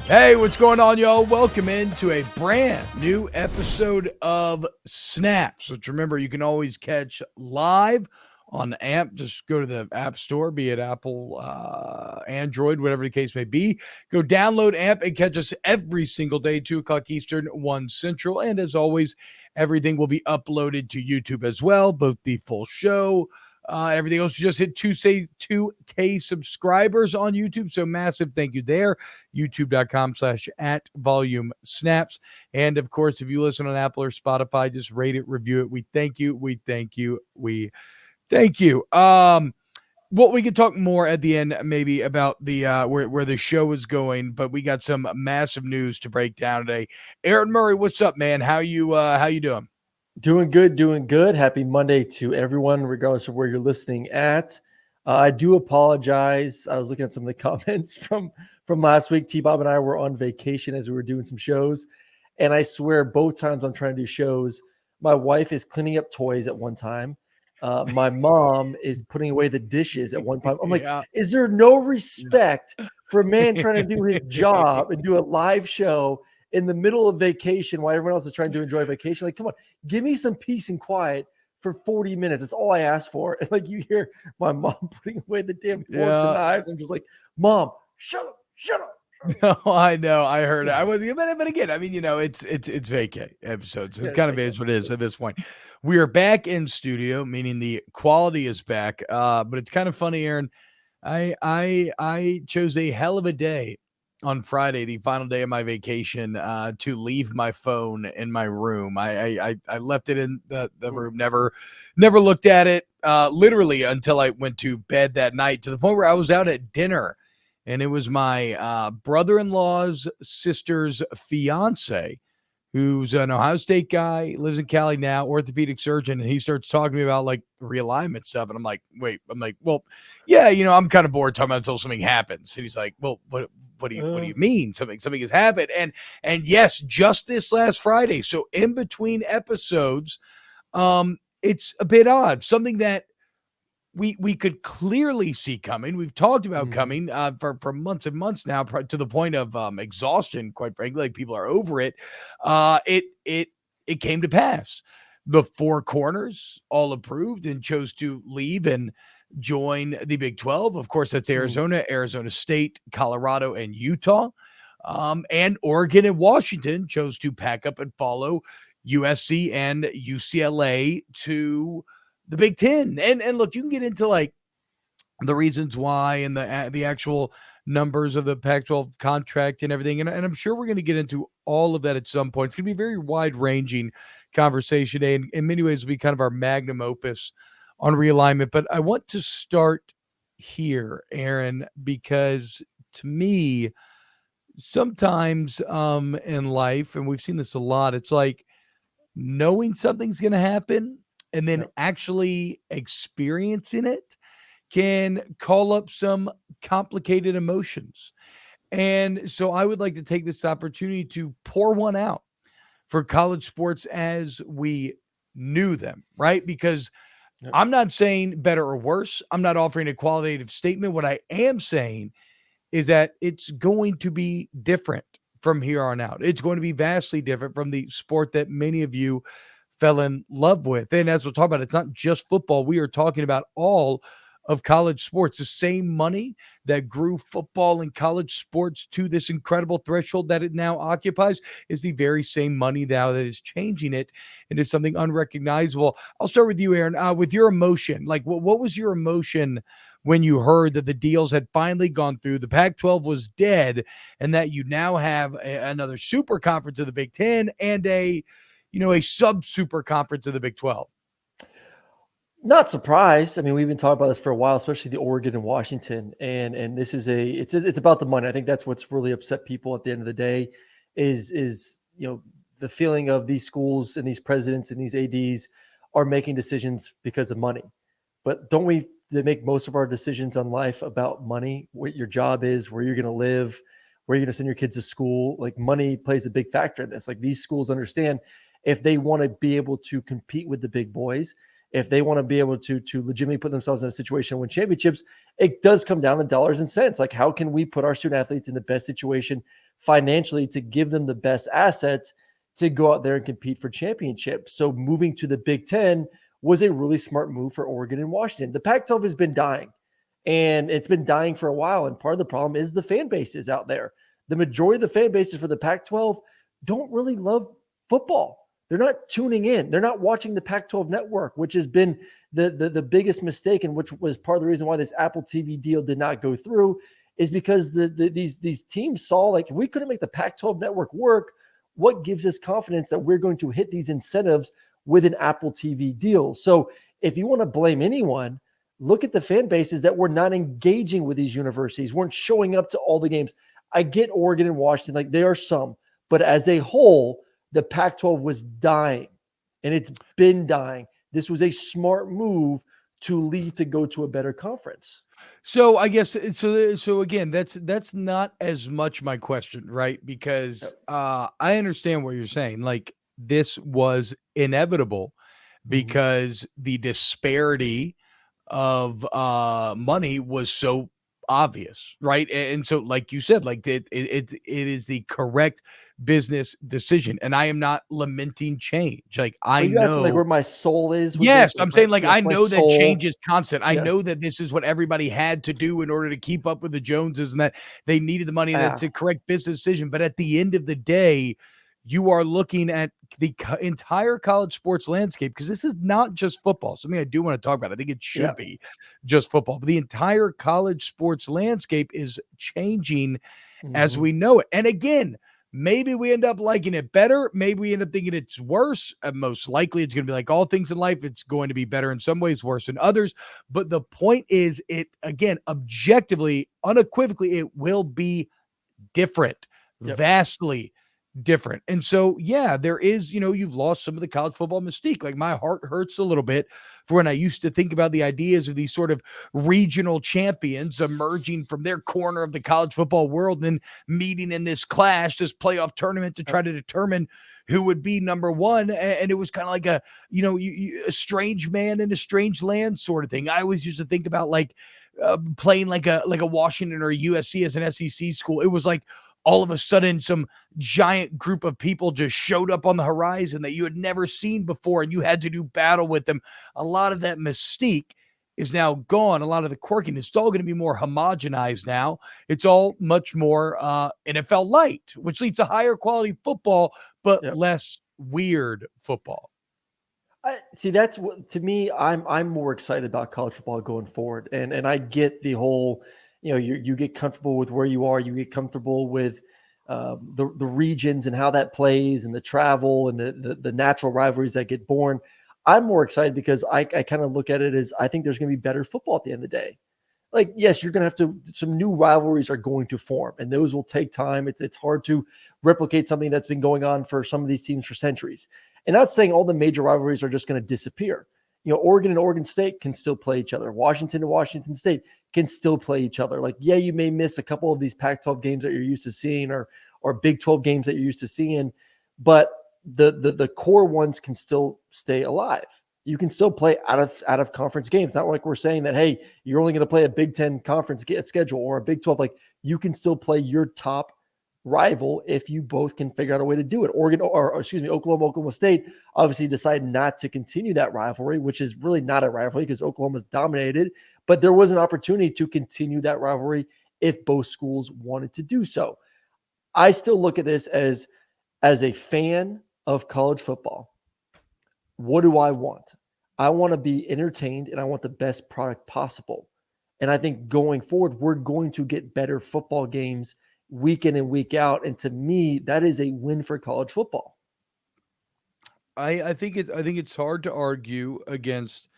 Hey, what's going on, y'all? Welcome into a brand new episode of Snaps, which remember you can always catch live on the app. Just go to the app store, be it Apple, Android, whatever the case may be. Go download app and catch us every single day, 2 o'clock Eastern, 1 Central. And as always, everything will be uploaded to YouTube as well, both the full show, everything else. You just hit 2K subscribers on YouTube. So massive thank you there. YouTube.com/@volume-snaps. And of course, if you listen on Apple or Spotify, just rate it, review it. We thank you. We thank you. We thank you. What we could talk more at the end, maybe about the where the show is going, but we got some massive news to break down today. Aaron Murray, what's up, man? How you doing? Doing good. Happy Monday to everyone, regardless of where you're listening at. I do apologize. I was looking at some of the comments from last week. T-Bob and I were on vacation as we were doing some shows. And I swear both times I'm trying to do shows, my wife is cleaning up toys at one time. My mom is putting away the dishes at one time. I'm like, Is there no respect for a man trying to do his job and do a live show in the middle of vacation while everyone else is trying to enjoy vacation? Like, come on, give me some peace and quiet for 40 minutes. That's all I asked for. And like, you hear my mom putting away the damn forks and knives. I'm just like, Mom, shut up. No, I know. I heard it. I was, but again, I mean, it's vacay episodes. So it kind of is what it is at this point. We are back in studio, meaning the quality is back. But it's kind of funny, Aaron. I chose a hell of a day on Friday, the final day of my vacation, to leave my phone in my room. I left it in the room, never looked at it, literally until I went to bed that night, to the point where I was out at dinner, and it was my brother-in-law's sister's fiance, who's an Ohio State guy, lives in Cali now, orthopedic surgeon, and he starts talking to me about like realignment stuff, and I'm like, well, yeah, I'm kind of bored talking about it until something happens. And he's like, well, what do you mean? Something has happened. And yes, just this last Friday. So in between episodes, it's a bit odd. Something that we could clearly see coming. We've talked about coming for months and months now, to the point of exhaustion, quite frankly. Like, people are over it. It came to pass. The 4 corners all approved and chose to leave and join the Big 12. Of course, that's Arizona, Arizona State, Colorado, and Utah. And Oregon and Washington chose to pack up and follow USC and UCLA to the Big Ten. And look, you can get into like the reasons why and the actual numbers of the Pac-12 contract and everything. And I'm sure we're going to get into all of that at some point. It's going to be a very wide-ranging conversation today. And in many ways, it'll be kind of our magnum opus on realignment. But I want to start here, Aaron, because to me, sometimes in life, and we've seen this a lot, it's like knowing something's going to happen and then actually experiencing it can call up some complicated emotions. And so I would like to take this opportunity to pour one out for college sports as we knew them, right? Because I'm not saying better or worse. I'm not offering a qualitative statement. What I am saying is that it's going to be different from here on out. It's going to be vastly different from the sport that many of you fell in love with. And as we'll talk about, it's not just football. We are talking about all of college sports. The same money that grew football and college sports to this incredible threshold that it now occupies is the very same money now that is changing it into something unrecognizable. I'll start with you, Aaron, with your emotion. Like, what was your emotion when you heard that the deals had finally gone through, the Pac-12 was dead, and that you now have another super conference of the Big Ten and a sub super conference of the Big 12? Not surprised. I mean, we've been talking about this for a while, especially the Oregon and Washington, and this is it's about the money. I think that's what's really upset people at the end of the day is the feeling of these schools and these presidents and these ADs are making decisions because of money. But don't we make most of our decisions on life about money, what your job is, where you're going to live, where you're going to send your kids to school? Like, money plays a big factor in this. Like, these schools understand if they want to be able to compete with the big boys, if they want to be able to legitimately put themselves in a situation to win championships, it does come down to dollars and cents. Like, how can we put our student athletes in the best situation financially to give them the best assets to go out there and compete for championships. So moving to the Big Ten was a really smart move for Oregon and Washington. The Pac-12 has been dying, and it's been dying for a while. And part of the problem is the fan bases out there. The majority of the fan bases for the Pac-12 don't really love football. They're not tuning in. They're not watching the Pac-12 network, which has been the biggest mistake, and which was part of the reason why this Apple TV deal did not go through, is because these teams saw, like, if we couldn't make the Pac-12 network work, what gives us confidence that we're going to hit these incentives with an Apple TV deal? So if you want to blame anyone, look at the fan bases that were not engaging with these universities, weren't showing up to all the games. I get Oregon and Washington, like there are some, but as a whole, the Pac-12 was dying, and it's been dying. This was a smart move to leave to go to a better conference. So I guess so again, that's not as much my question, right? Because I understand what you're saying. Like, this was inevitable because the disparity of money was so obvious, right? And so, like you said, like it is the correct business decision, and I am not lamenting change. Like, I Are you asking like know. where my soul is with Yes, this? I'm saying, like, Yes, I my know that change soul. is constant. I Yes. know that this is what everybody had to do in order to keep up with the Joneses, and that they needed the money, and that's Ah, a correct business decision. But at the end of the day, you are looking at the entire college sports landscape, because this is not just football. Something I do want to talk about. I think it yeah. should be just football, but the entire college sports landscape is changing as Mhm. we know it. And again, maybe we end up liking it better. Maybe we end up thinking it's worse. Most likely, it's going to be like all things in life. It's going to be better in some ways, worse in others. But the point is, it, again, objectively, unequivocally, it will be different, Yep. vastly different. And so, yeah, there is, you've lost some of the college football mystique. Like, my heart hurts a little bit for when I used to think about the ideas of these sort of regional champions emerging from their corner of the college football world and then meeting in this clash, this playoff tournament to Yep. try to determine who would be number one. And it was kind of like a strange man in a strange land sort of thing. I always used to think about like playing like a Washington or a USC as an SEC school. It was like all of a sudden some giant group of people just showed up on the horizon that you had never seen before, and you had to do battle with them. A lot of that mystique is now gone. A lot of the quirkiness, it's all going to be more homogenized now. It's all much more NFL light, which leads to higher quality football, but Yep. less weird football. I see. That's what, to me, I'm more excited about college football going forward, and I get the whole, you get comfortable with where you are, you get comfortable with the regions and how that plays, and the travel and the natural rivalries that get born. I'm more excited because I kind of look at it as, I think there's going to be better football at the end of the day. Like, yes, you're going to have to, some new rivalries are going to form, and those will take time. It's hard to replicate something that's been going on for some of these teams for centuries. And not saying all the major rivalries are just going to disappear. Oregon and Oregon State can still play each other. Washington and Washington State can still play each other. Like, yeah, you may miss a couple of these Pac-12 games that you're used to seeing, or Big 12 games that you're used to seeing, but the core ones can still stay alive. You can still play out of conference games. Not like we're saying that, hey, you're only going to play a Big 10 conference schedule or a Big 12. Like, you can still play your top rival if you both can figure out a way to do it. Oklahoma State obviously decided not to continue that rivalry, which is really not a rivalry because Oklahoma's dominated, but there was an opportunity to continue that rivalry if both schools wanted to do so. I still look at this as a fan of college football. What do I want? I want to be entertained, and I want the best product possible. And I think going forward, we're going to get better football games week in and week out. And to me, that is a win for college football. I think it's hard to argue against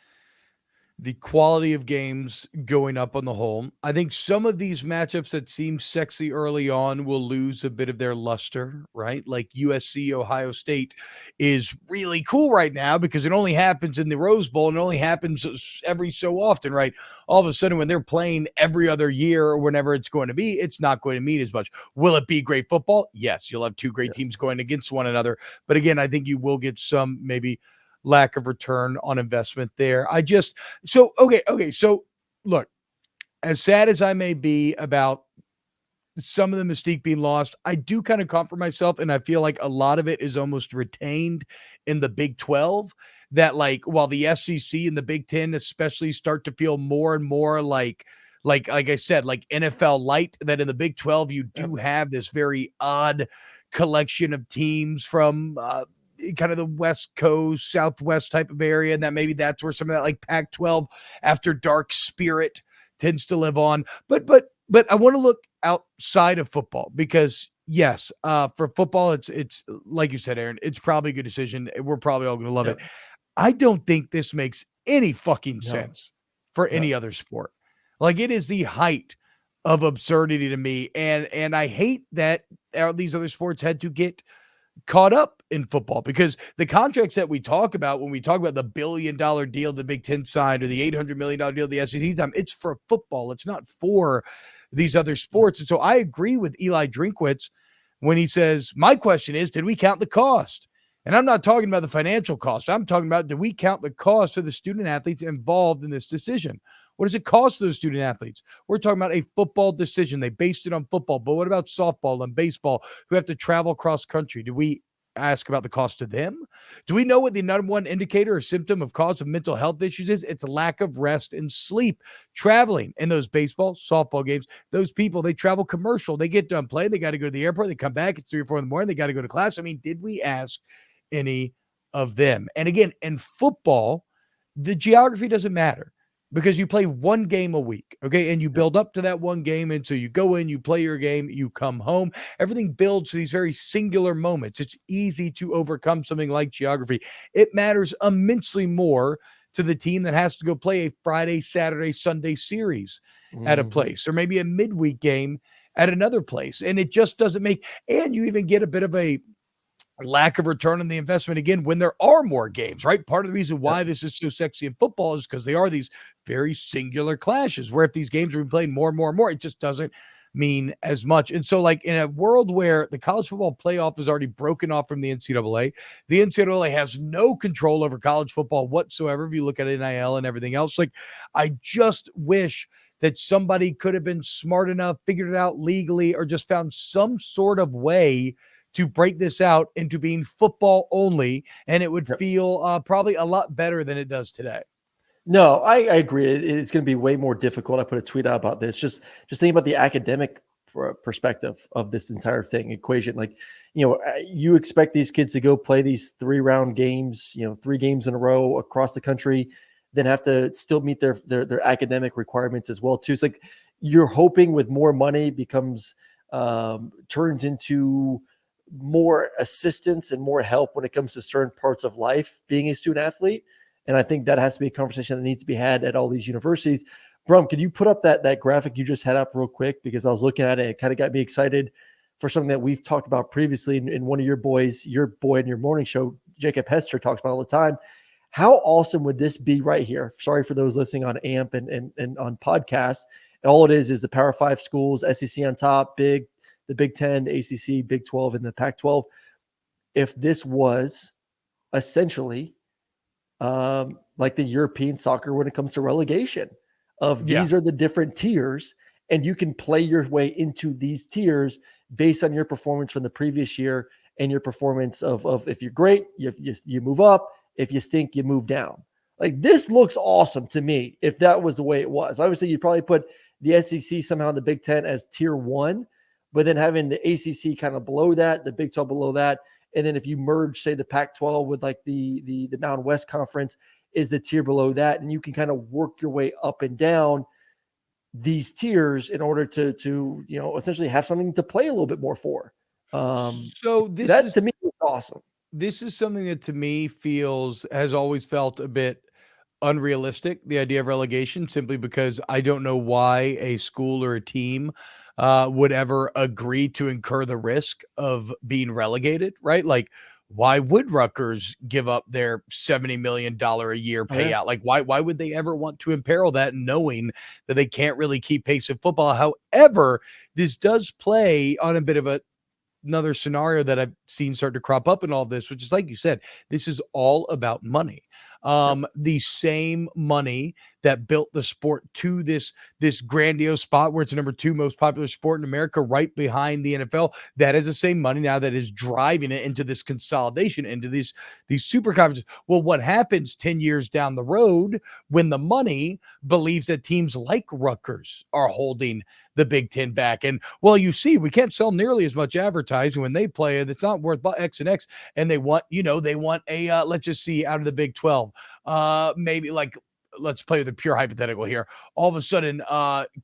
the quality of games going up on the whole. I think some of these matchups that seem sexy early on will lose a bit of their luster, right? Like USC, Ohio State is really cool right now because it only happens in the Rose Bowl and it only happens every so often, right? All of a sudden, when they're playing every other year or whenever it's going to be, it's not going to mean as much. Will it be great football? Yes, you'll have two great Yes. teams going against one another. But again, I think you will get some maybe lack of return on investment there. Okay. So look, as sad as I may be about some of the mystique being lost. I do kind of comfort myself, and I feel like a lot of it is almost retained in the Big 12. That like while the SEC and the Big 10 especially start to feel more and more like I said, like NFL light, that in the Big 12 you do have this very odd collection of teams from kind of the West Coast, Southwest type of area, and that maybe that's where some of that like Pac-12 after dark spirit tends to live on. But I want to look outside of football because yes, for football, it's like you said, Aaron, it's probably a good decision. We're probably all going to love it. I don't think this makes any fucking sense for any other sport. Like it is the height of absurdity to me, and I hate that these other sports had to get caught up in football because the contracts that we talk about when we talk about the $1 billion deal the Big Ten signed or the $800 million deal the SEC time, it's for football. It's not for these other sports. And so I agree with Eli Drinkwitz when he says, my question is, did we count the cost? And I'm not talking about the financial cost. I'm talking about, did we count the cost of the student athletes involved in this decision? What does it cost those student athletes? We're talking about a football decision. They based it on football. But what about softball and baseball who have to travel cross country? Do we ask about the cost to them? Do we know what the number one indicator or symptom of cause of mental health issues is? It's lack of rest and sleep. Traveling in those baseball, softball games, those people, they travel commercial. They get done playing. They got to go to the airport. They come back. It's 3 or 4 in the morning. They got to go to class. I mean, did we ask any of them? And again, in football, the geography doesn't matter because you play one game a week, okay? And you build up to that one game. And so you go in, you play your game, you come home. Everything builds to these very singular moments. It's easy to overcome something like geography. It matters immensely more to the team that has to go play a Friday, Saturday, Sunday series at a place, or maybe a midweek game at another place. And it just doesn't make, and you even get a bit of a lack of return on the investment again when there are more games, right? Part of the reason why this is so sexy in football is because they are these very singular clashes where if these games are being played more and more and more, it just doesn't mean as much. And so like in a world where the college football playoff is already broken off from the NCAA has no control over college football whatsoever. If you look at NIL and everything else, like I just wish that somebody could have been smart enough, figured it out legally, or just found some sort of way to break this out into being football only, and it would feel probably a lot better than it does today. No, I agree. It's going to be way more difficult. I put a tweet out about this. Just think about the academic perspective of this entire equation. Like, you expect these kids to go play these 3-round games, 3 games in a row across the country, then have to still meet their academic requirements as well too. It's like you're hoping with more money becomes turns into more assistance and more help when it comes to certain parts of life being a student athlete. And I think that has to be a conversation that needs to be had at all these universities. Brum, could you put up that graphic you just had up real quick? Because I was looking at it, it kind of got me excited for something that we've talked about previously. And one of your boy in your morning show, Jacob Hester, talks about all the time. How awesome would this be right here? Sorry for those listening on AMP and on podcasts. All it is the Power 5 schools, SEC on top, the Big 10, the ACC, Big 12, and the Pac-12. If this was essentially like the European soccer when it comes to relegation, these are the different tiers, and you can play your way into these tiers based on your performance from the previous year and your performance of if you're great, you move up. If you stink, you move down. Like this looks awesome to me if that was the way it was. Obviously, you'd probably put the SEC somehow in the Big 10 as tier 1. But then having the ACC kind of below that, the Big 12 below that, and then if you merge, say, the Pac-12 with like the Mountain West Conference is the tier below that, and you can kind of work your way up and down these tiers in order to essentially have something to play a little bit more for. So to me is awesome. This is something that to me has always felt a bit unrealistic, the idea of relegation, simply because I don't know why a school or a team would ever agree to incur the risk of being relegated, right? Like, why would Rutgers give up their $70 million a year payout? Like, why would they ever want to imperil that, knowing that they can't really keep pace in football? However, this does play on a bit of a another scenario that I've seen start to crop up in all this, which is like you said, this is all about money. The same money that built the sport to this grandiose spot where it's the number 2 most popular sport in America, right behind the NFL. That is the same money now that is driving it into this consolidation, into these super conferences. Well, what happens 10 years down the road when the money believes that teams like Rutgers are holding the Big Ten back? And well, you see, we can't sell nearly as much advertising when they play it. It's not worth X and X. And they want a let's just see, out of the Big 12, maybe like, let's play with a pure hypothetical here. All of a sudden,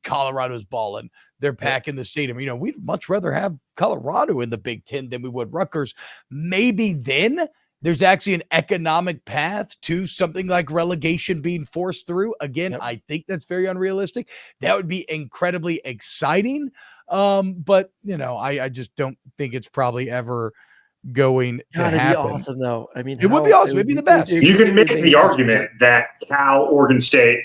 Colorado's balling. They're packing the stadium. We'd much rather have Colorado in the Big Ten than we would Rutgers. Maybe then there's actually an economic path to something like relegation being forced through. Again, I think that's very unrealistic. That would be incredibly exciting. But I just don't think it's probably ever going to happen. It'd be awesome, though. I mean, it would be awesome. It'd be the best. You can make the argument that Cal, Oregon State,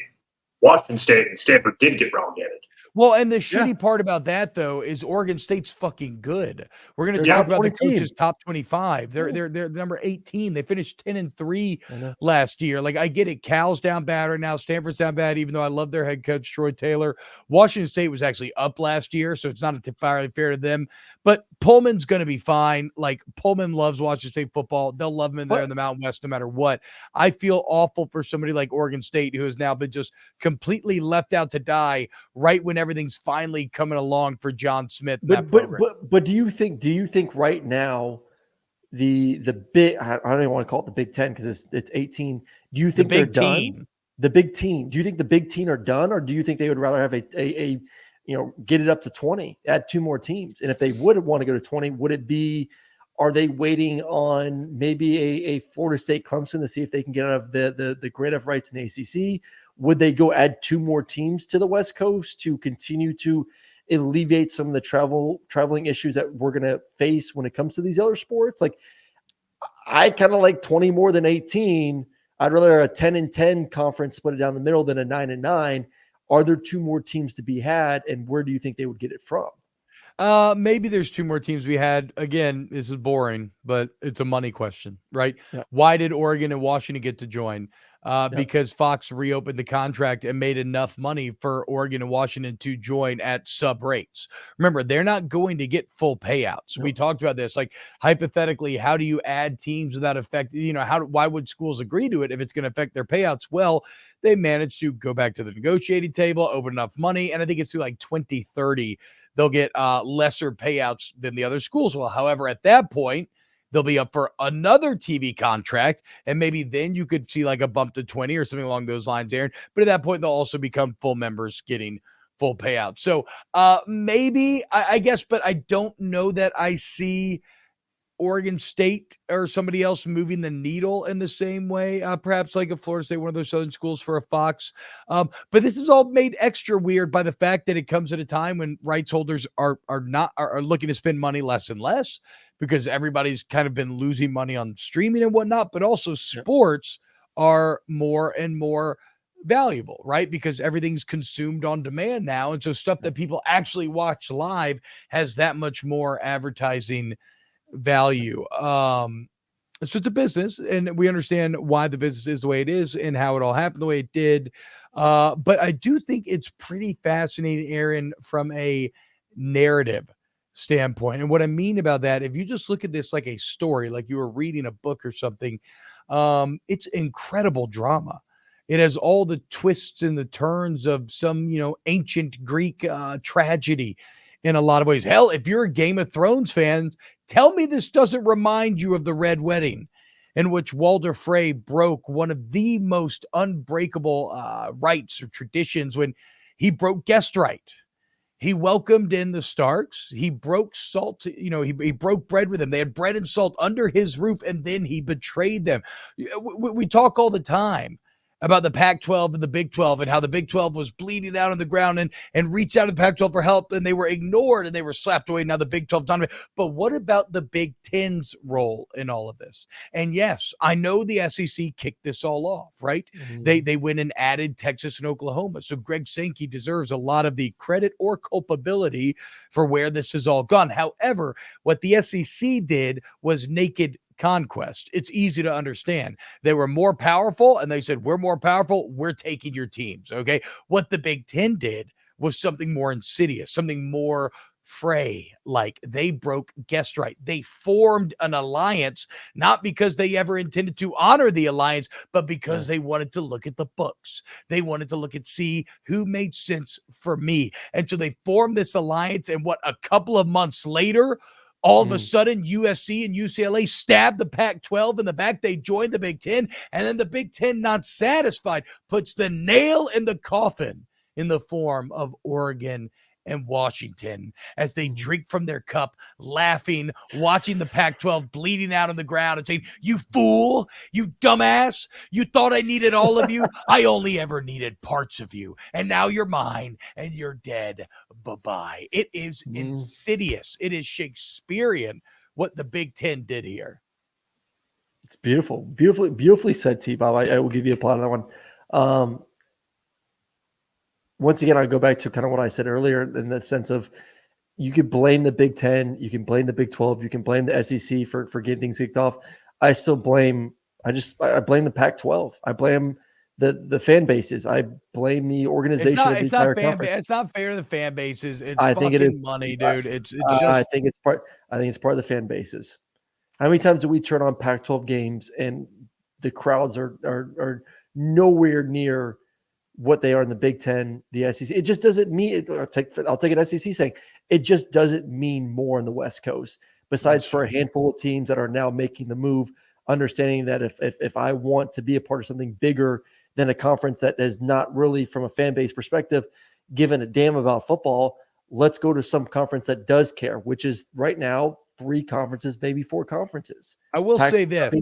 Washington State, and Stanford did get relegated. Well, and the shitty part about that, though, is Oregon State's fucking good. We're going to talk about the coaches' top 25. They're number 18. They finished 10-3 last year. Like, I get it. Cal's down bad right now. Stanford's down bad, even though I love their head coach, Troy Taylor. Washington State was actually up last year, so it's not entirely fair to them. But Pullman's going to be fine. Like, Pullman loves Washington State football. They'll love him in there in the Mountain West no matter what. I feel awful for somebody like Oregon State, who has now been just completely left out to die right when everything's finally coming along for John Smith. But do you think right now the big, I don't even want to call it the Big Ten because it's 18. Do you think they're done? The Big Ten. Do you think the Big Ten are done, or do you think they would rather have a get it up to 20, add 2 more teams? And if they would want to go to 20, would it be, are they waiting on maybe a Florida State Clemson to see if they can get out of the grant of rights in the ACC? Would they go add 2 more teams to the West Coast to continue to alleviate some of the traveling issues that we're going to face when it comes to these other sports? Like, I kind of like 20 more than 18. I'd rather a 10-10 conference split it down the middle than a 9-9. Are there 2 more teams to be had, and where do you think they would get it from? Maybe there's 2 more teams we had. Again, this is boring, but it's a money question, right? Yeah. Why did Oregon and Washington get to join? Because Fox reopened the contract and made enough money for Oregon and Washington to join at sub rates. Remember, they're not going to get full payouts. We talked about this. Like, hypothetically, how do you add teams without affecting, why would schools agree to it if it's going to affect their payouts? Well, they managed to go back to the negotiating table, open enough money, and I think it's through like 2030, they'll get lesser payouts than the other schools will. However, at that point, they'll be up for another TV contract, and maybe then you could see like a bump to 20 or something along those lines, Aaron. But at that point, they'll also become full members getting full payouts. So maybe, I guess, but I don't know that I see Oregon State or somebody else moving the needle in the same way, perhaps like a Florida State, one of those Southern schools for a Fox. But this is all made extra weird by the fact that it comes at a time when rights holders are looking to spend money less and less, because everybody's kind of been losing money on streaming and whatnot, but also sports are more and more valuable, right? Because everything's consumed on demand now. And so stuff that people actually watch live has that much more advertising value. So it's a business, and we understand why the business is the way it is and how it all happened the way it did. But I do think it's pretty fascinating, Aaron, from a narrative standpoint. And what I mean about that, if you just look at this like a story, like you were reading a book or something, it's incredible drama. It has all the twists and the turns of some, ancient Greek tragedy in a lot of ways. Hell, if you're a Game of Thrones fan, tell me this doesn't remind you of the Red Wedding, in which Walder Frey broke one of the most unbreakable rights or traditions when he broke guest right. He welcomed in the Starks. He broke salt, he broke bread with them. They had bread and salt under his roof, and then he betrayed them. We talk all the time about the Pac-12 and the Big 12 and how the Big 12 was bleeding out on the ground and reached out to the Pac-12 for help, and they were ignored and they were slapped away. Now the Big 12 dominated. But what about the Big Ten's role in all of this? And yes, I know the SEC kicked this all off, right? They went and added Texas and Oklahoma. So Greg Sankey deserves a lot of the credit or culpability for where this has all gone. However, what the SEC did was naked conquest. It's easy to understand. They were more powerful and they said, we're more powerful, we're taking your teams. Okay. What the Big Ten did was something more insidious, something more fray. Like they broke guest right. They formed an alliance, not because they ever intended to honor the alliance, but because they wanted to look at the books. They wanted to look at, see who made sense for me. And so they formed this alliance. And what, a couple of months later, all of a sudden, USC and UCLA stabbed the Pac-12 in the back. They joined the Big Ten, and then the Big Ten, not satisfied, puts the nail in the coffin in the form of Oregon and Washington as they drink from their cup, laughing, watching the Pac-12 bleeding out on the ground and saying, you fool, you dumbass, you thought I needed all of you. I only ever needed parts of you. And now you're mine and you're dead. Bye-bye. It is insidious. It is Shakespearean what the Big Ten did here. It's beautiful. Beautifully said, T-Bob. I will give you a plot on that one. Once again, I'll go back to kind of what I said earlier in the sense of you could blame the Big Ten, you can blame the Big 12, you can blame the SEC for getting things kicked off. I still blame, I blame the Pac-12. I blame the fan bases. I blame the organization of the entire conference. It's not fair to the fan bases. It's I think it is money, dude. It's just. I think it's part of the fan bases. How many times do we turn on Pac-12 games and the crowds are nowhere near what they are in the Big Ten, the SEC? It just doesn't mean. I'll take an SEC saying it just doesn't mean more on the West Coast. Besides for a handful of teams that are now making the move, understanding that if I want to be a part of something bigger than a conference that is not really from a fan base perspective given a damn about football, let's go to some conference that does care, which is right now 3 conferences, maybe 4 conferences. I will say this: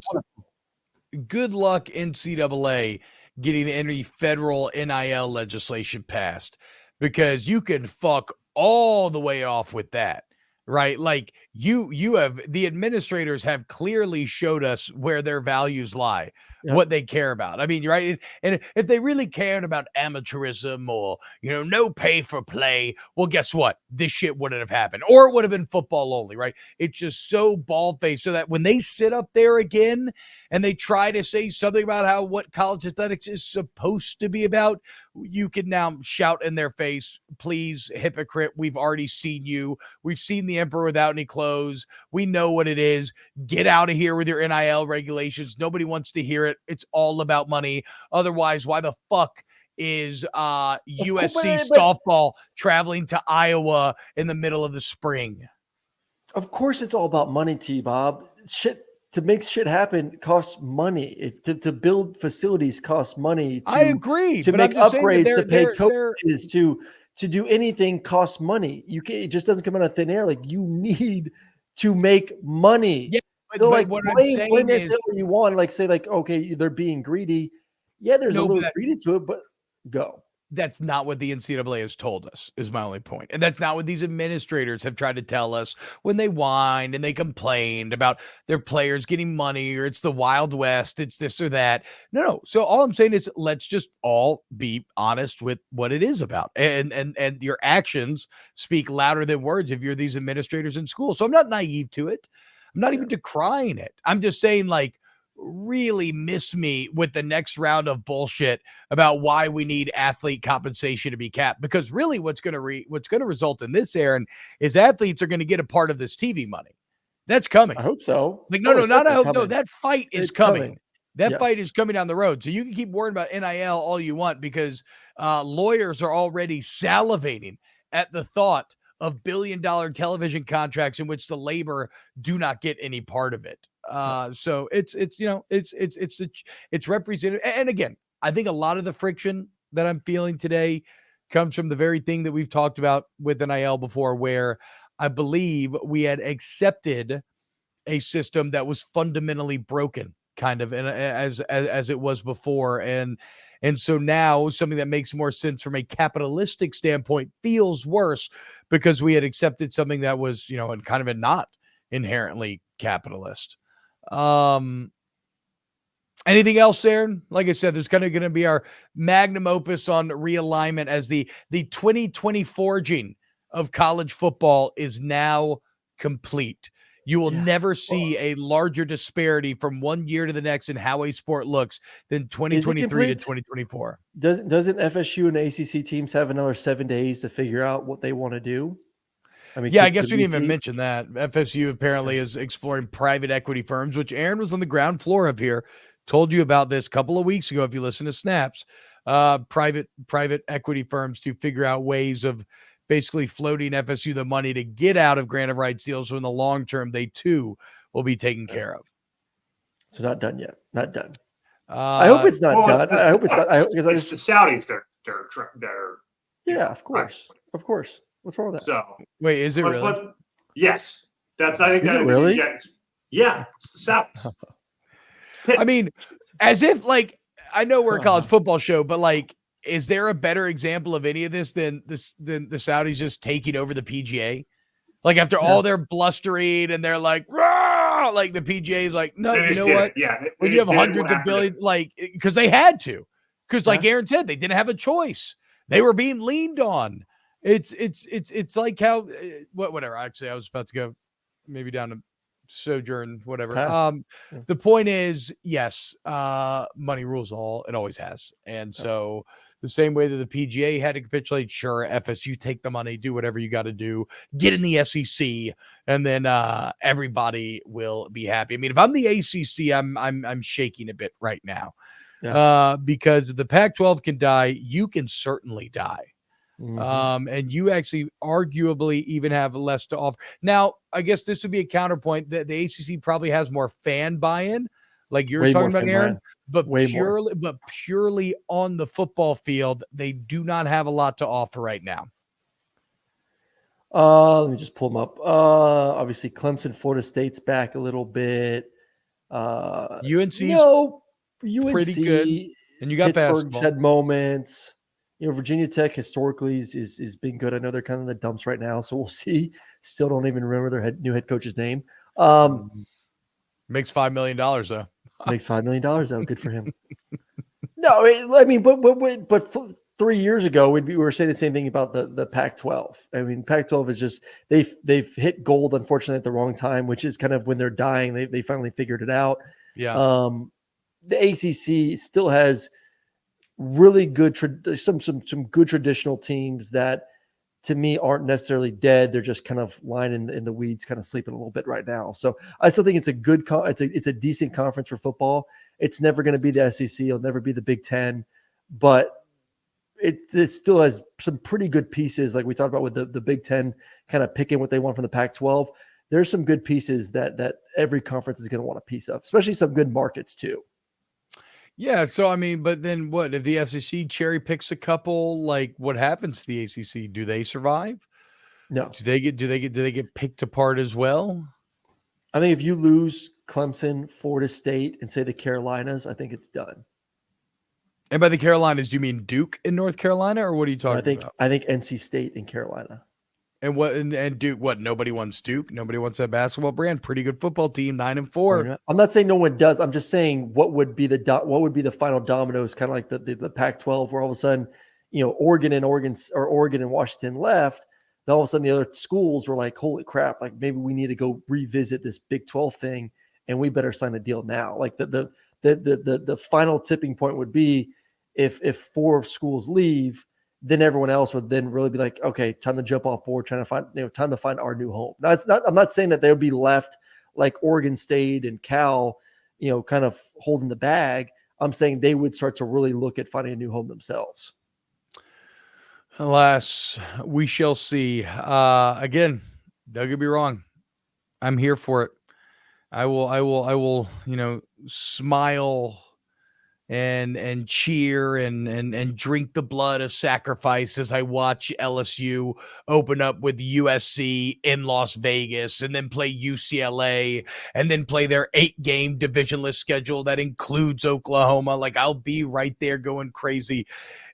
good luck, NCAA, getting any federal NIL legislation passed, because you can fuck all the way off with that, right? Like you have, the administrators have clearly showed us where their values lie, what they care about. I mean, right? And if they really cared about amateurism or, no pay for play, well, guess what? This shit wouldn't have happened, or it would have been football only, right? It's just so bald-faced, so that when they sit up there again and they try to say something about what college athletics is supposed to be about, you can now shout in their face, please, hypocrite, we've already seen you. We've seen the emperor without any clothes. We know what it is. Get out of here with your NIL regulations. Nobody wants to hear it. It's all about money. Otherwise, why the fuck is USC softball traveling to Iowa in the middle of the spring? Of course it's all about money, T-Bob. Shit, to make shit happen costs money. To build facilities costs money. I agree. To make upgrades, to pay coaches, to do anything costs money. It just doesn't come out of thin air. Like, you need to make money. Yeah, so but what I'm saying is, what you want, like, say, like, okay, they're being greedy. Yeah, there's a little greedy to it, but go. That's not what the NCAA has told us, is my only point. And that's not what these administrators have tried to tell us when they whined and they complained about their players getting money, or it's the Wild West, it's this or that. No. So all I'm saying is, let's just all be honest with what it is about. And your actions speak louder than words if you're these administrators in school. So I'm not naive to it. I'm not even decrying it. I'm just saying, like, really miss me with the next round of bullshit about why we need athlete compensation to be capped, because really what's going to result in this, Aaron, is athletes are going to get a part of this TV money. That's coming. I hope so. Like, no, that fight is coming. That fight is coming down the road. So you can keep worrying about NIL all you want, because lawyers are already salivating at the thought of billion-dollar television contracts in which the labor do not get any part of it. So it's representative. And again, I think a lot of the friction that I'm feeling today comes from the very thing that we've talked about with NIL before, where I believe we had accepted a system that was fundamentally broken kind of, and as it was before, and so now something that makes more sense from a capitalistic standpoint feels worse because we had accepted something that was, and kind of a not inherently capitalist. Anything else, Aaron? Like I said, there's kind of going to be our magnum opus on realignment as the 2024 gene of college football is now complete. You will never see a larger disparity from one year to the next in how a sport looks than 2023 to 2024. Doesn't FSU and ACC teams have another 7 days to figure out what they want to do? I mean, I guess we didn't even mention that. FSU apparently is exploring private equity firms, which Aaron was on the ground floor of here. Told you about this a couple of weeks ago if you listen to Snaps. Private equity firms to figure out ways of basically floating FSU the money to get out of grant of rights deals, so in the long term they too will be taken care of. So not done yet. Not done. I hope it's not done. I hope it's not. It's the Saudis that are yeah, of course. Right. Of course. What's wrong with that? So wait, is it really? Yes. That's I think is that it really? Yeah, it's the Saudis. I mean, as if like I know we're a college football show, but like, is there a better example of any of this than the Saudis just taking over the PGA? Like after all their blustering and they're like, rah! Like the PGA is like, no, you know what? Yeah, when you have hundreds of billions, like because they had to, because like Aaron said, they didn't have a choice. They were being leaned on. It's like how whatever. Actually, I was about to go maybe down to Sojourn, whatever. The point is, yes, money rules all. It always has. And so the same way that the PGA had to capitulate, sure, FSU take the money, do whatever you got to do, get in the SEC, and then everybody will be happy. I mean, if I'm the ACC, I'm shaking a bit right now. Because if the Pac-12 can die, you can certainly die. And you actually arguably even have less to offer. Now, I guess this would be a counterpoint that the ACC probably has more fan buy-in, like you're talking about, Aaron, but purely on the football field, they do not have a lot to offer right now. Let me just pull them up. Obviously, Clemson, Florida State's back a little bit. UNC's pretty good, and you got Pittsburgh's basketball. Had moments. Virginia Tech historically is being good. I know they're kind of in the dumps right now, so we'll see. Still don't even remember their new head coach's name. Makes $5 million though. Makes $5 million though. Good for him. No, I mean, but 3 years ago we were saying the same thing about the Pac-12. I mean, Pac-12 is just they've hit gold unfortunately at the wrong time, which is kind of when they're dying. They finally figured it out. Yeah. The ACC still has really good some good traditional teams that to me aren't necessarily dead. They're just kind of lying in the weeds, kind of sleeping a little bit right now. So I still think it's a good it's a decent conference for football. It's never going to be the SEC. It'll never be the Big Ten, but it still has some pretty good pieces. Like we talked about with the Big Ten kind of picking what they want from the Pac-12. There's some good pieces that every conference is going to want a piece of, especially some good markets too. Yeah, so I mean, but then what if the SEC cherry picks a couple? Like, what happens to the ACC? Do they survive? No. Do they get picked apart as well? I think if you lose Clemson, Florida State, and say the Carolinas, I think it's done. And by the Carolinas, do you mean Duke in North Carolina, or what are you talking about? I think NC State in Carolina. And what and Duke? What? Nobody wants Duke. Nobody wants that basketball brand. Pretty good football team, 9-4. I'm not saying no one does. I'm just saying what would be the final dominoes, kind of like the Pac-12, where all of a sudden, Oregon and Washington left. Then all of a sudden the other schools were like, holy crap! Like maybe we need to go revisit this Big 12 thing, and we better sign a deal now. Like the final tipping point would be if 4 schools leave. Then everyone else would then really be like, okay, time to jump off board, time to find our new home. Now, I'm not saying that they would be left like Oregon State and Cal, kind of holding the bag. I'm saying they would start to really look at finding a new home themselves. Alas, we shall see. Again, don't get me wrong. I'm here for it. I will, smile and cheer and drink the blood of sacrifice as I watch LSU open up with USC in Las Vegas and then play UCLA and then play their 8-game divisionless schedule that includes Oklahoma. Like, I'll be right there going crazy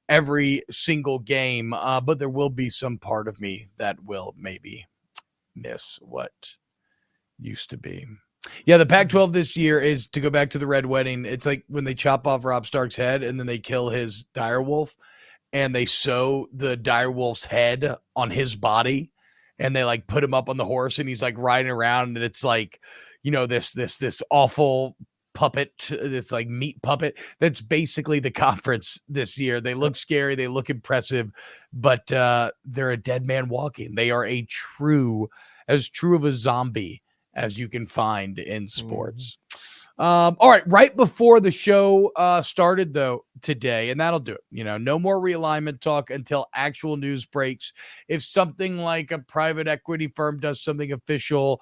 every single game, but there will be some part of me that will maybe miss what used to be. Yeah, the Pac-12 this year is, to go back to the Red Wedding, it's like when they chop off Rob Stark's head and then they kill his direwolf and they sew the direwolf's head on his body and they like put him up on the horse and he's like riding around and it's like, this awful puppet, this like meat puppet. That's basically the conference this year. They look scary, they look impressive, but they're a dead man walking. They are as true of a zombie as you can find in sports. All right. Right before the show started, though, today, and that'll do it. No more realignment talk until actual news breaks. If something like a private equity firm does something official,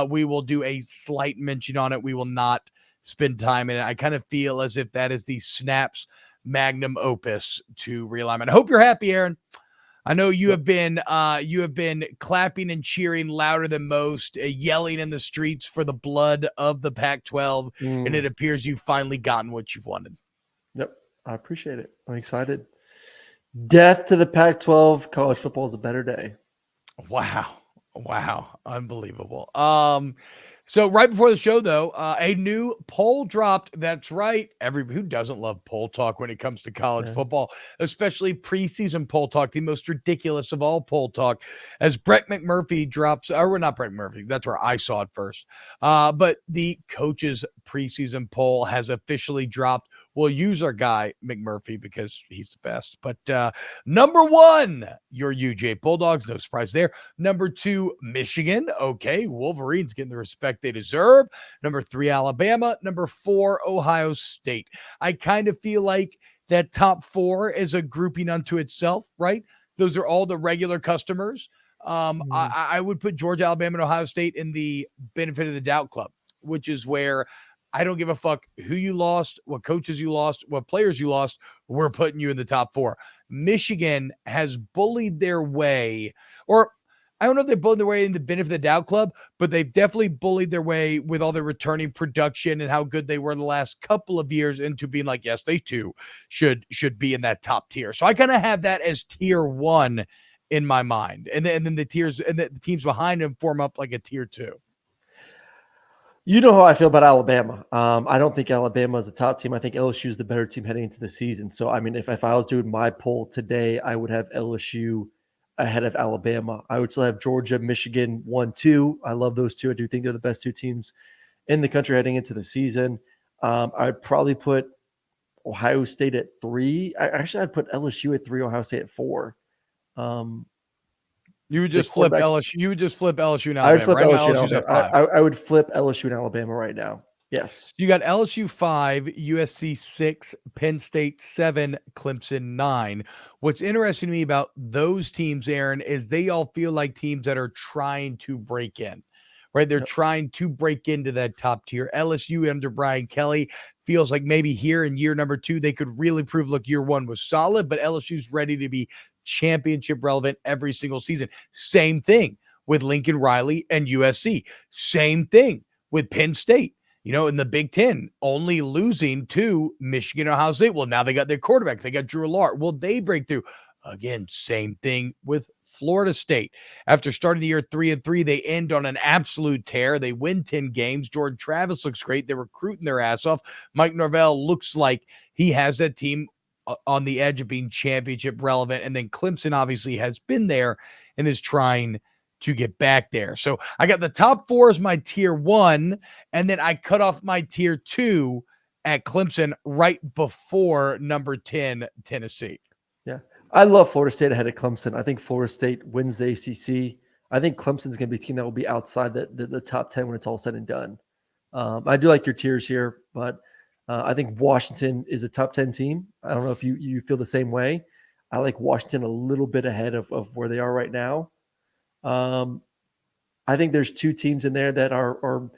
we will do a slight mention on it. We will not spend time in it. I kind of feel as if that is the Snaps magnum opus to realignment. I hope you're happy, Aaron. I know you have been clapping and cheering louder than most, yelling in the streets for the blood of the Pac-12, and it appears you've finally gotten what you've wanted. Yep, I appreciate it. I'm excited. Death to the Pac-12. College football is a better day. Wow, unbelievable. So right before the show, though, a new poll dropped. That's right. Who doesn't love poll talk when it comes to college football, especially preseason poll talk, the most ridiculous of all poll talk, as Brett McMurphy drops, or not Brett McMurphy, that's where I saw it first. But the coaches preseason poll has officially dropped. We'll use our guy McMurphy because he's the best. But number 1, your UJ Bulldogs, no surprise there. Number 2, Michigan. Okay, Wolverines getting the respect they deserve. Number 3, Alabama. Number 4, Ohio State. I kind of feel like that top 4 is a grouping unto itself, right? Those are all the regular customers. I would put Georgia, Alabama, and Ohio State in the benefit of the doubt club, which is where I don't give a fuck who you lost, what coaches you lost, what players you lost. We're putting you in the top 4. Michigan has bullied their way, or I don't know if they bullied their way in the benefit of the doubt club, but they've definitely bullied their way with all their returning production and how good they were the last couple of years into being like, yes, they too should be in that top tier. So I kind of have that as tier 1 in my mind. And then the tiers and the teams behind them form up like a tier 2. You know how I feel about Alabama. I don't think Alabama is a top team. I think LSU is the better team heading into the season. So, I mean, if I was doing my poll today, I would have LSU ahead of Alabama. I would still have Georgia, Michigan 1, 2. I love those two. I do think they're the best 2 teams in the country heading into the season. I'd probably put Ohio State at 3. I'd put LSU at 3, Ohio State at 4. You would just flip LSU. You would just flip LSU and Alabama. Flip right LSU now, LSU's at 5. I would flip LSU and Alabama right now. Yes. So you got LSU 5, USC 6, Penn State 7, Clemson 9. What's interesting to me about those teams, Aaron, is they all feel like teams that are trying to break in, right? They're trying to break into that top tier. LSU under Brian Kelly feels like maybe here in year number 2, they could really prove, look, year 1 was solid, but LSU's ready to be championship relevant every single season. Same thing with Lincoln Riley and USC. Same thing with Penn State. In the Big Ten, only losing to Michigan and Ohio State. Well, now they got their quarterback. They got Drew Allard. Will they break through? Again, same thing with Florida State. After starting the year 3-3, they end on an absolute tear. They win 10 games. Jordan Travis looks great. They're recruiting their ass off. Mike Norvell looks like he has that team on the edge of being championship relevant. And then Clemson obviously has been there and is trying to get back there. So I got the top 4 as my tier 1, and then I cut off my tier 2 at Clemson right before number 10, Tennessee. Yeah. I love Florida State ahead of Clemson. I think Florida State wins the ACC. I think Clemson's going to be a team that will be outside the top 10 when it's all said and done. I do like your tiers here, but I think Washington is a top 10 team. I don't know if you feel the same way. I like Washington a little bit ahead of where they are right now. I think there's 2 teams in there that are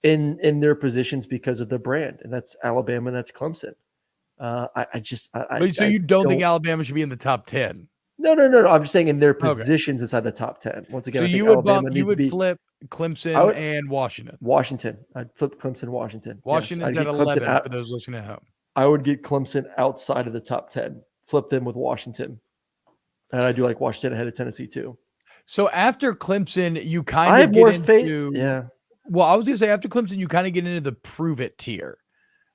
in their positions because of the brand, and that's Alabama and that's Clemson. So you don't think Alabama should be in the top 10? No. I'm just saying in their positions inside the top 10. Once again, so I think you would flip Clemson and Washington. I'd flip Clemson, Washington. Washington's yes. at 11 for those listening at home. I would get Clemson outside of the top 10, flip them with Washington. And I do like Washington ahead of Tennessee too. So after Clemson, you kind of get into faith. Yeah. Well, I was going to say after Clemson, you kind of get into the prove it tier,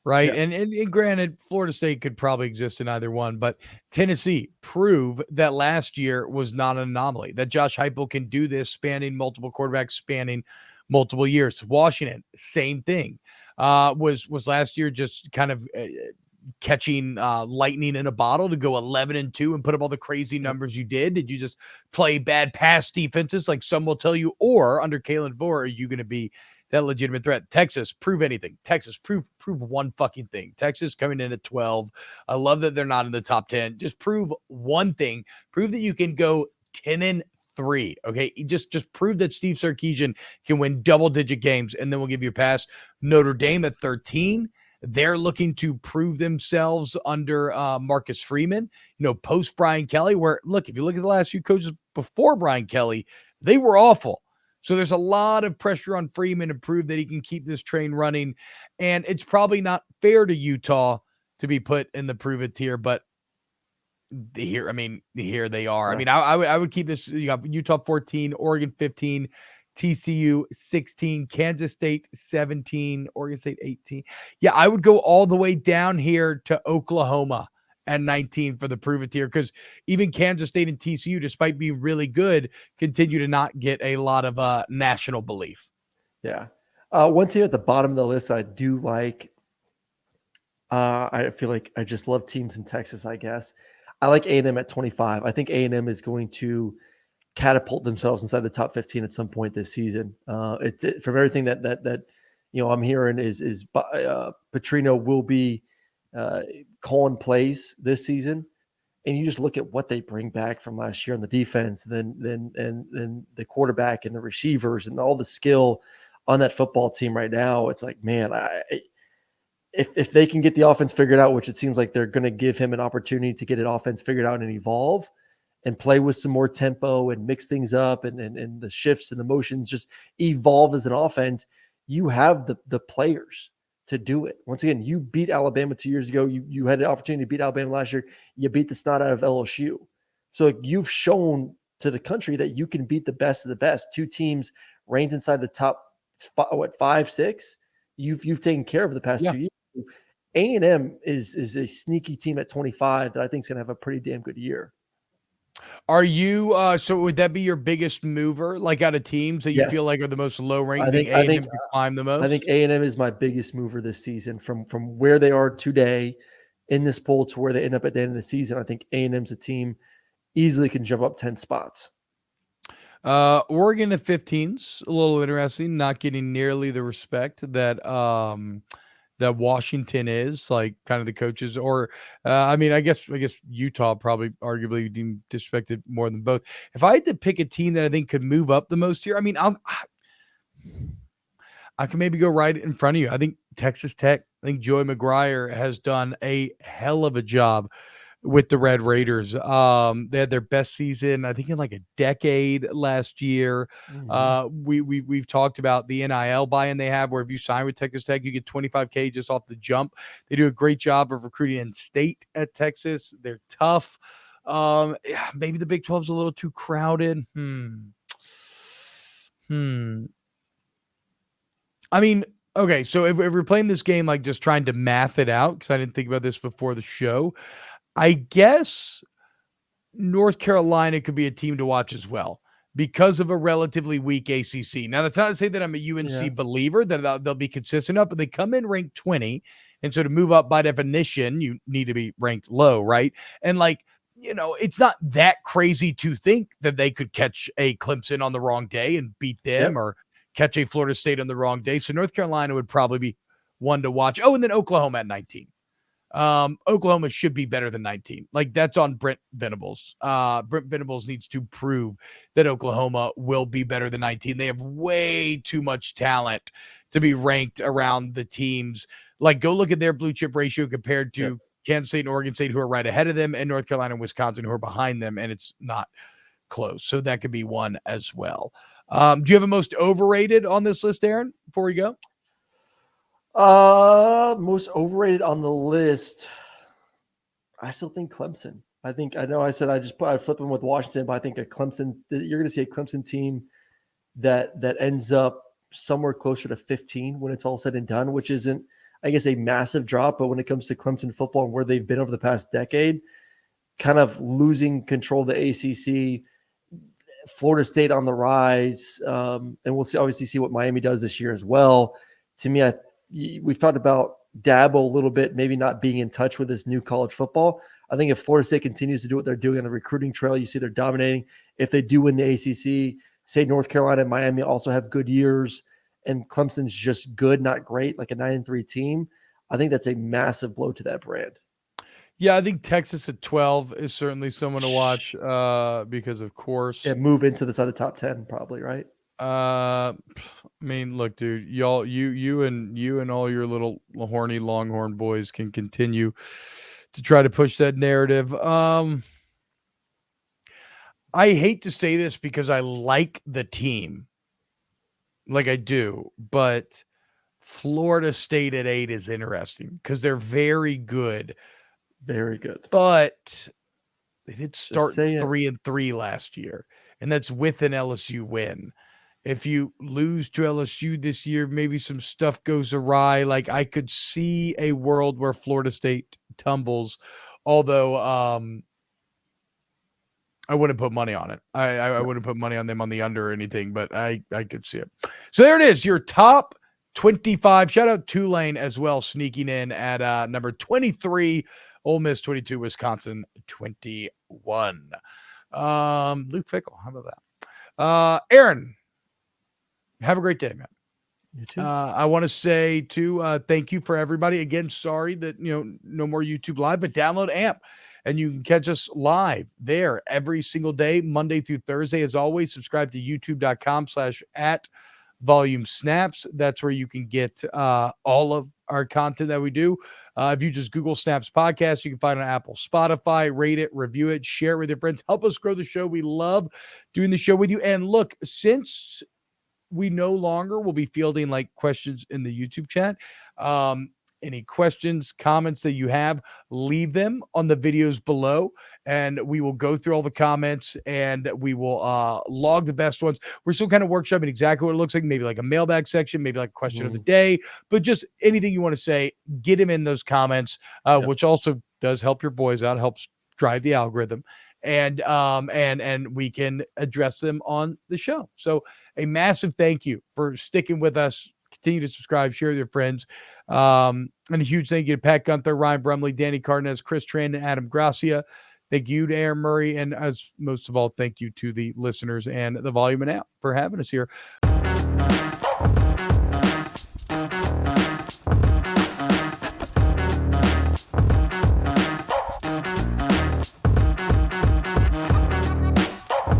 right? Yeah. And granted, Florida State could probably exist in either one, but Tennessee prove that last year was not an anomaly, that Josh Heupel can do this, spanning multiple quarterbacks, spanning multiple years. Washington, same thing. Was last year just kind of catching lightning in a bottle to go 11-2 and put up all the crazy numbers you did? Did you just play bad pass defenses like some will tell you? Or under Kalen DeBoer, are you going to be that legitimate threat? Texas, prove anything. Texas, prove one fucking thing. Texas coming in at 12. I love that they're not in the top 10. Just prove one thing. Prove that you can go 10-3. Okay, just prove that Steve Sarkisian can win double-digit games, and then we'll give you a pass. Notre Dame at 13. They're looking to prove themselves under Marcus Freeman, post Brian Kelly, where, look, if you look at the last few coaches before Brian Kelly, they were awful. So there's a lot of pressure on Freeman to prove that he can keep this train running. And it's probably not fair to Utah to be put in the prove it tier, but here they are. I mean, I would keep this. You got Utah 14, Oregon 15, TCU 16, Kansas State 17, Oregon State 18. Yeah, I would go all the way down here to Oklahoma at 19 for the prove it tier, because even Kansas State and TCU, despite being really good, continue to not get a lot of national belief. Yeah. One team at the bottom of the list I do like. I feel like I just love teams in Texas, I guess. I like A&M at 25. I think A&M is going to catapult themselves inside the top 15 at some point this season. From everything that I'm hearing is Petrino will be calling plays this season, and you just look at what they bring back from last year on the defense, then the quarterback and the receivers and all the skill on that football team right now. It's like, man, if they can get the offense figured out, which it seems like they're going to give him an opportunity to get an offense figured out and evolve and play with some more tempo and mix things up and the shifts and the motions just evolve as an offense, you have the players to do it. Once again, you beat Alabama 2 years ago. You had the opportunity to beat Alabama last year. You beat the snot out of LSU. So you've shown to the country that you can beat the best of the best. Two teams ranked inside the top 5, 6. You've taken care of the past 2 years. A&M is a sneaky team at 25 that I think is going to have a pretty damn good year. Are you so would that be your biggest mover, like out of teams that you feel like are the most low ranked? I think climb the most. I think A&M is my biggest mover this season from where they are today in this poll to where they end up at the end of the season. I think A&M's a team easily can jump up 10 spots. Oregon at 15's a little interesting, not getting nearly the respect that that Washington is, like kind of the coaches, or I guess Utah probably arguably deemed disrespected more than both. If I had to pick a team that I think could move up the most here, I can maybe go right in front of you. I think Texas Tech. I think Joey McGuire has done a hell of a job with the Red Raiders. They had their best season, I think, in like a decade last year. Mm-hmm. We've talked about the NIL buy-in they have, where if you sign with Texas Tech, you get $25K just off the jump. They do a great job of recruiting in state at Texas. They're tough. Maybe the Big 12 is a little too crowded. I mean, okay, so if we're playing this game, like just trying to math it out, because I didn't think about this before the show, I guess North Carolina could be a team to watch as well because of a relatively weak ACC. Now, that's not to say that I'm a UNC believer that they'll be consistent up, but they come in ranked 20. And so to move up by definition, you need to be ranked low, right? And it's not that crazy to think that they could catch a Clemson on the wrong day and beat them or catch a Florida State on the wrong day. So North Carolina would probably be one to watch. Oh, and then Oklahoma at 19. Oklahoma should be better than 19. Like, that's on Brent Venables. Brent Venables needs to prove that Oklahoma will be better than 19. They have way too much talent to be ranked around the teams. Like, go look at their blue chip ratio compared to Kansas State and Oregon State, who are right ahead of them, and North Carolina and Wisconsin, who are behind them, and it's not close. So that could be one as well. Do you have a most overrated on this list, Aaron, before we go? Most overrated on the list, I still think Clemson. I know I said I'd flip them with Washington, but I think you're going to see a Clemson team that ends up somewhere closer to 15 when it's all said and done, which isn't, I guess, a massive drop. But when it comes to Clemson football and where they've been over the past decade, kind of losing control of the ACC, Florida State on the rise, and we'll obviously see what Miami does this year as well. To me, we've talked about Dabo a little bit, maybe not being in touch with this new college football. I think if Florida State continues to do what they're doing on the recruiting trail, you see they're dominating. If they do win the ACC, say North Carolina and Miami also have good years, and Clemson's just good, not great, like a 9-3 team, I think that's a massive blow to that brand. Yeah, I think Texas at 12 is certainly someone to watch because, of course, move into the top 10 probably, right? I mean, look, dude, you and all your little horny Longhorn boys can continue to try to push that narrative. I hate to say this because I like the team, like I do, but Florida State at 8 is interesting because they're very good. Very good. But they did start 3-3 last year, and that's with an LSU win. If you lose to LSU this year, maybe some stuff goes awry. Like, I could see a world where Florida State tumbles, although I wouldn't put money on it. I wouldn't put money on them on the under or anything, but I could see it. So there it is, your top 25. Shout out Tulane as well, sneaking in at number 23. Ole Miss 22, Wisconsin 21. Luke Fickell, how about that? Aaron, have a great day, man. You too. I want to say too, thank you for everybody. Again, sorry that no more YouTube Live, but download AMP and you can catch us live there every single day, Monday through Thursday. As always, subscribe to youtube.com/@volumesnaps. That's where you can get all of our content that we do. If you just Google Snaps Podcast, you can find it on Apple, Spotify. Rate it, review it, share it with your friends. Help us grow the show. We love doing the show with you. And look, since we no longer will be fielding like questions in the YouTube chat, any questions, comments that you have, leave them on the videos below, and we will go through all the comments and we will log the best ones. We're still kind of workshopping exactly what it looks like, maybe like a mailbag section, maybe like a question of the day, but just anything you want to say, get them in those comments, which also does help your boys out, helps drive the algorithm, and we can address them on the show. So a massive thank you for sticking with us. Continue to subscribe, share with your friends. And a huge thank you to Pat Gunther, Ryan Brumley, Danny Cardenas, Chris Tran, and Adam Gracia. Thank you to Aaron Murray. And as most of all, thank you to the listeners and the Volume and app for having us here.